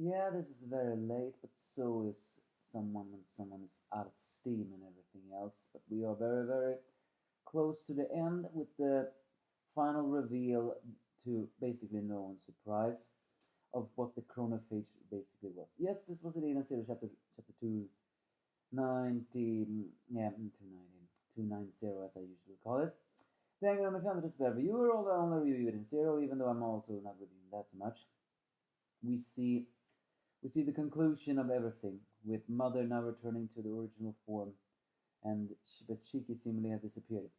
Yeah, this is very late, but so is someone when someone is out of steam and everything else. But we are very, very close to the end with the final reveal to basically no one's surprise of what the chronophage basically was. Yes, this was Elena Zero chapter 290, yeah, 290 as I usually call it. Thank you very much, for viewer, although I only reviewed in zero, even though I'm also not reviewing that so much. We see we see the conclusion of everything, with Mother now returning to the original form, and but Shiki seemingly has disappeared.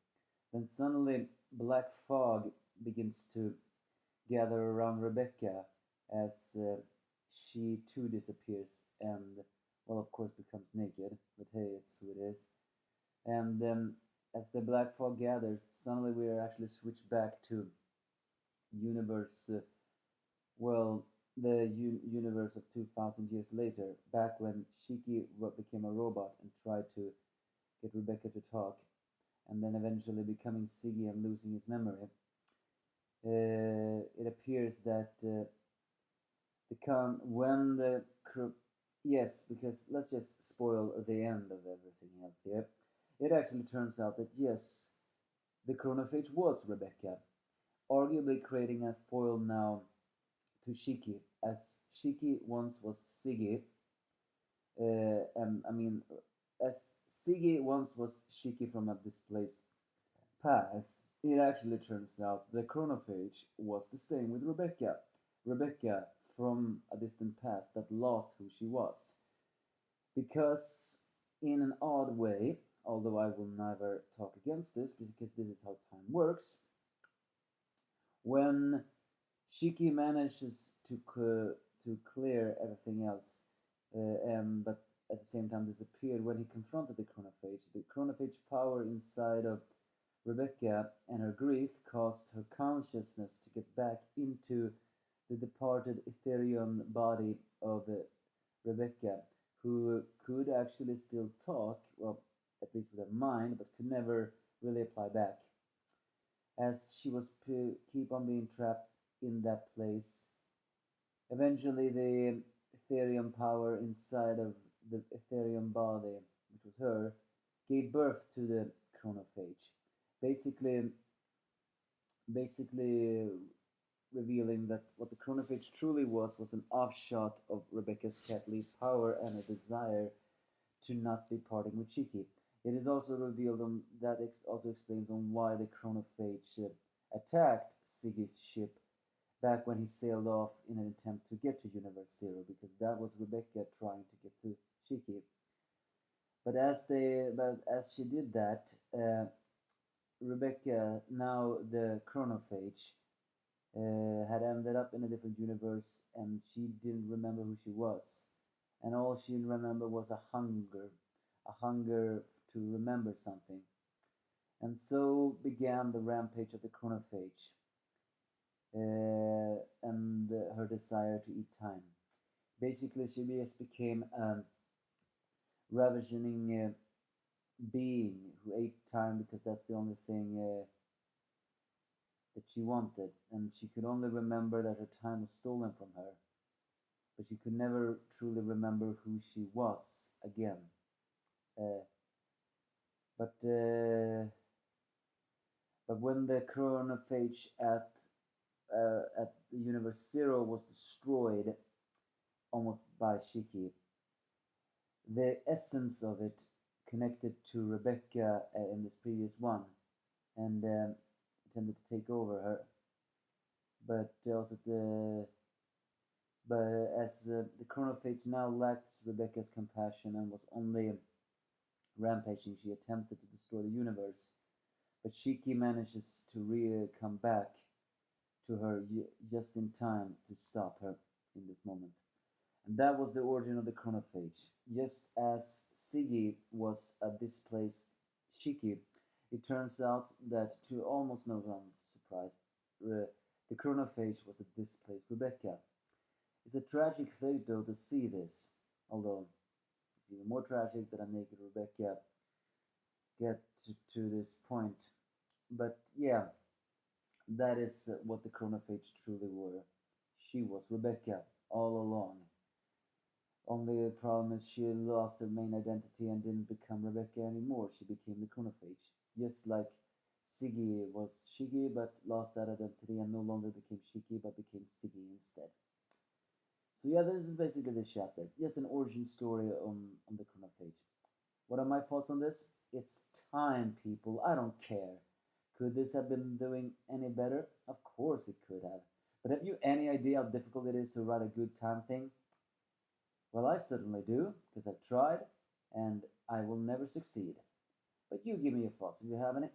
Then suddenly, black fog begins to gather around Rebecca as she too disappears, and well, of course, becomes naked. But hey, it's who it is. And as the black fog gathers, suddenly we are actually switched back to universe well, the universe of 2000 years later, back when Shiki became a robot and tried to get Rebecca to talk, and then eventually becoming Siggy and losing his memory, it appears that the con when the yes, because let's just spoil the end of everything else here. It actually turns out that yes, the chronophage was Rebecca, arguably creating a foil now to Shiki, as Shiki once was Siggy. I mean, as Siggy once was Shiki from a displaced past, it actually turns out the chronophage was the same with Rebecca. Rebecca from a distant past that lost who she was. Because, in an odd way, although I will never talk against this because this is how time works, when Shiki manages to clear everything else, but at the same time disappeared when he confronted the chronophage. The chronophage power inside of Rebecca and her grief caused her consciousness to get back into the departed Ethereum body of Rebecca, who could actually still talk, well, at least with her mind, but could never really apply back, as she was keep on being trapped in that place. Eventually, the Ethereum power inside of the Ethereum body, which was her, gave birth to the chronophage. Basically, basically revealing that what the chronophage truly was an offshot of Rebecca's cat leaf power and a desire to not be parting with Shiki. It is also revealed that also explains on why the chronophage attacked Siggy's ship back when he sailed off in an attempt to get to Universe Zero, because that was Rebecca trying to get to Shiki. But as she did that, Rebecca, now the chronophage, had ended up in a different universe, and she didn't remember who she was, and all she remembered was a hunger to remember something, and so began the rampage of the chronophage, and her desire to eat time. Basically, she just became a ravaging being who ate time because that's the only thing that she wanted, and she could only remember that her time was stolen from her, but she could never truly remember who she was again. Uh, but uh, but when the chronophage at the Universe Zero was destroyed almost by Shiki, the essence of it connected to Rebecca in this previous one, and tended to take over her. But also as the chronophage now lacked Rebecca's compassion and was only rampaging, she attempted to destroy the universe. But Shiki manages to come back to her just in time to stop her in this moment. And that was the origin of the chronophage. Just as Siggy was a displaced Shiki, it turns out that to almost no one's surprise, the chronophage was a displaced Rebecca. It's a tragic fate though to see this, although it's even more tragic that a naked Rebecca get to this point. But yeah, that is what the chronophage truly were. She was Rebecca all along. Only the problem is she lost her main identity and didn't become Rebecca anymore. She became the chronophage. Just like Siggy was Shiggy but lost that identity and no longer became Shiki but became Siggy instead. So yeah, this is basically the chapter. Just an origin story on the chronophage. What are my thoughts on this? It's time, people. I don't care. Could this have been doing any better? Of course it could have. But have you any idea how difficult it is to write a good time thing? Well, I certainly do, because I've tried, and I will never succeed. But you give me your thoughts if you have any.